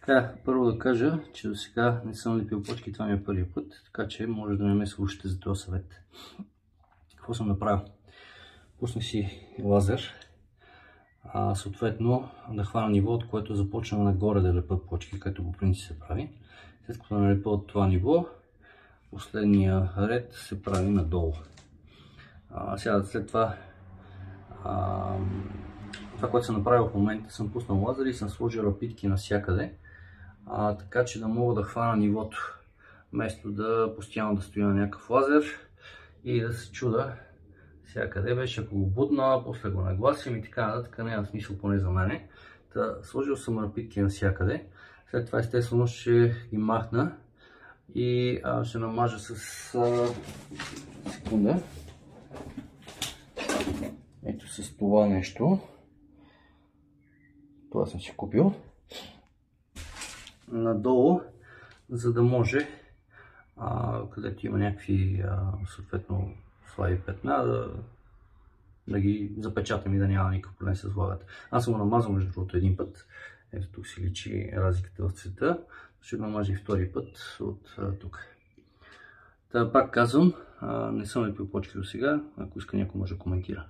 Така, първо да кажа, че до сега не съм лепил плочки, това ми е първи път, така че може да не ме слушате за този съвет. Какво съм направил? Пуснах си лазер, съответно да хвана ниво, от което започвам нагоре да лепя плочки, като по принцип се прави. След като налепя от това ниво, последния ред се прави надолу. Сега след това, това, което съм направил в момента, съм пуснал лазер и съм сложил рапитки навсякъде, така че да мога да хвана нивото, вместо да постоянно да стоя на някакъв лазер и да се чуда всякъде беше, ако го бутна, после го нагласим и така нататък, няма смисъл поне за мене. Сложил съм рапитки навсякъде, след това естествено ще ги махна и ще намажа с секунда. Ето с това нещо. Това съм си купил. Надолу, за да може, където има някакви съответно слаби петна, да ги запечатам и да няма никакъв проблем с влагата. Аз съм го намазал между другото един път. Ето тук си личи разликата в цвета. Ще го намажа и втори път от тук. Пак казвам, не съм лепил плочки до сега. Ако иска някой може да коментира.